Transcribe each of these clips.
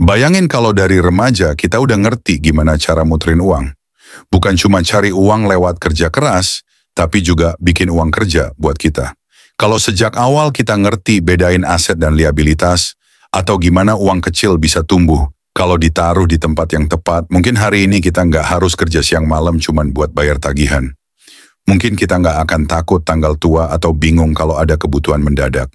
Bayangin kalau dari remaja kita udah ngerti gimana cara muterin uang. Bukan cuma cari uang lewat kerja keras, tapi juga bikin uang kerja buat kita. Kalau sejak awal kita ngerti bedain aset dan liabilitas, atau gimana uang kecil bisa tumbuh, kalau ditaruh di tempat yang tepat, mungkin hari ini kita nggak harus kerja siang malam cuman buat bayar tagihan. Mungkin kita nggak akan takut tanggal tua atau bingung kalau ada kebutuhan mendadak.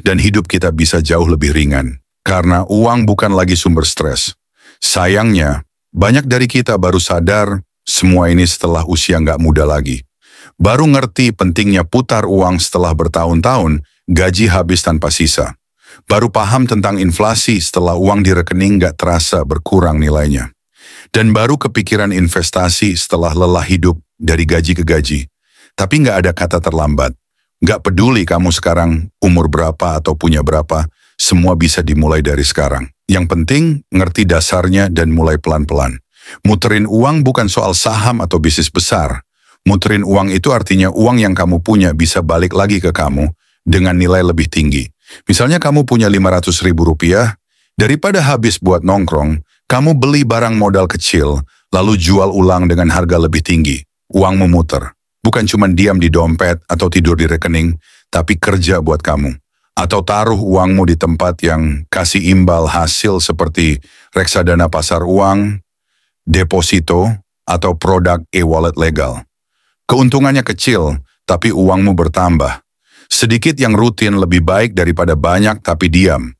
Dan hidup kita bisa jauh lebih ringan. Karena uang bukan lagi sumber stres. Sayangnya, banyak dari kita baru sadar semua ini setelah usia nggak muda lagi. Baru ngerti pentingnya putar uang setelah bertahun-tahun, gaji habis tanpa sisa. Baru paham tentang inflasi setelah uang di rekening nggak terasa berkurang nilainya. Dan baru kepikiran investasi setelah lelah hidup dari gaji ke gaji. Tapi nggak ada kata terlambat. Nggak peduli kamu sekarang umur berapa atau punya berapa, semua bisa dimulai dari sekarang. Yang penting, ngerti dasarnya dan mulai pelan-pelan. Muterin uang bukan soal saham atau bisnis besar. Muterin uang itu artinya uang yang kamu punya bisa balik lagi ke kamu dengan nilai lebih tinggi. Misalnya kamu punya 500 ribu rupiah, daripada habis buat nongkrong, kamu beli barang modal kecil, lalu jual ulang dengan harga lebih tinggi. Uang memuter. Bukan cuma diam di dompet atau tidur di rekening, tapi kerja buat kamu. Atau taruh uangmu di tempat yang kasih imbal hasil seperti reksadana pasar uang, deposito, atau produk e-wallet legal. Keuntungannya kecil, tapi uangmu bertambah. Sedikit yang rutin lebih baik daripada banyak tapi diam.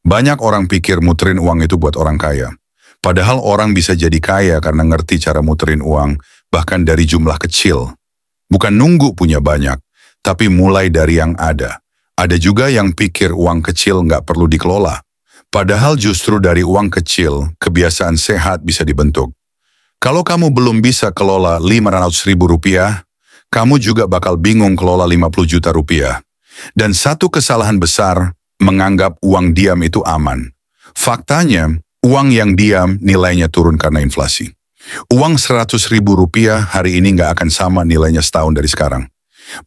Banyak orang pikir muterin uang itu buat orang kaya. Padahal orang bisa jadi kaya karena ngerti cara muterin uang, bahkan dari jumlah kecil. Bukan nunggu punya banyak, tapi mulai dari yang ada. Ada juga yang pikir uang kecil nggak perlu dikelola. Padahal justru dari uang kecil, kebiasaan sehat bisa dibentuk. Kalau kamu belum bisa kelola 500 ribu rupiah, kamu juga bakal bingung kelola 50 juta rupiah. Dan satu kesalahan besar, menganggap uang diam itu aman. Faktanya, uang yang diam nilainya turun karena inflasi. Uang 100 ribu rupiah hari ini nggak akan sama nilainya setahun dari sekarang.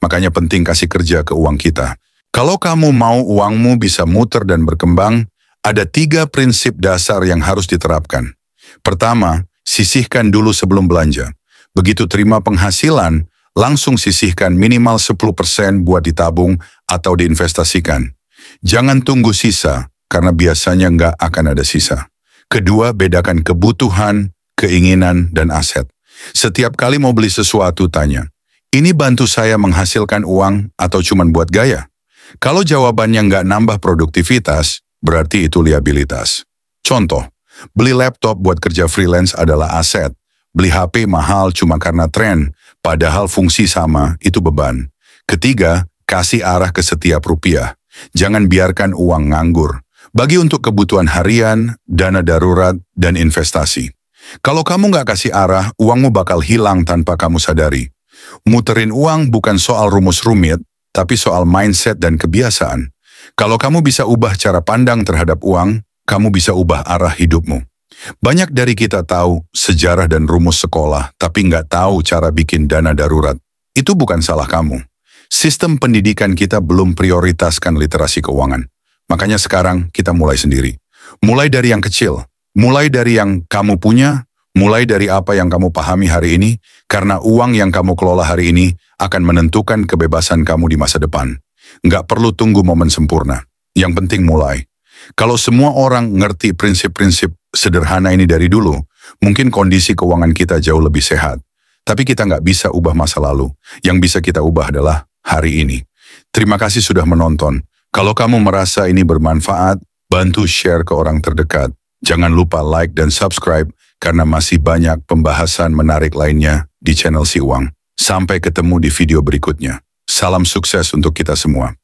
Makanya penting kasih kerja ke uang kita. Kalau kamu mau uangmu bisa muter dan berkembang, ada 3 prinsip dasar yang harus diterapkan. Pertama, sisihkan dulu sebelum belanja. Begitu terima penghasilan, langsung sisihkan minimal 10% buat ditabung atau diinvestasikan. Jangan tunggu sisa, karena biasanya nggak akan ada sisa. Kedua, bedakan kebutuhan, keinginan, dan aset. Setiap kali mau beli sesuatu, tanya, ini bantu saya menghasilkan uang atau cuman buat gaya? Kalau jawabannya nggak nambah produktivitas, berarti itu liabilitas. Contoh, beli laptop buat kerja freelance adalah aset. Beli HP mahal cuma karena tren, padahal fungsi sama, itu beban. Ketiga, kasih arah ke setiap rupiah. Jangan biarkan uang nganggur. Bagi untuk kebutuhan harian, dana darurat, dan investasi. Kalau kamu nggak kasih arah, uangmu bakal hilang tanpa kamu sadari. Muterin uang bukan soal rumus rumit, tapi soal mindset dan kebiasaan. Kalau kamu bisa ubah cara pandang terhadap uang, kamu bisa ubah arah hidupmu. Banyak dari kita tahu sejarah dan rumus sekolah, tapi nggak tahu cara bikin dana darurat. Itu bukan salah kamu. Sistem pendidikan kita belum prioritaskan literasi keuangan. Makanya sekarang kita mulai sendiri. Mulai dari yang kecil, mulai dari yang kamu punya, mulai dari apa yang kamu pahami hari ini, karena uang yang kamu kelola hari ini akan menentukan kebebasan kamu di masa depan. Nggak perlu tunggu momen sempurna. Yang penting mulai. Kalau semua orang ngerti prinsip-prinsip sederhana ini dari dulu, mungkin kondisi keuangan kita jauh lebih sehat. Tapi kita nggak bisa ubah masa lalu. Yang bisa kita ubah adalah hari ini. Terima kasih sudah menonton. Kalau kamu merasa ini bermanfaat, bantu share ke orang terdekat. Jangan lupa like dan subscribe, karena masih banyak pembahasan menarik lainnya di channel Si Uang. Sampai ketemu di video berikutnya. Salam sukses untuk kita semua.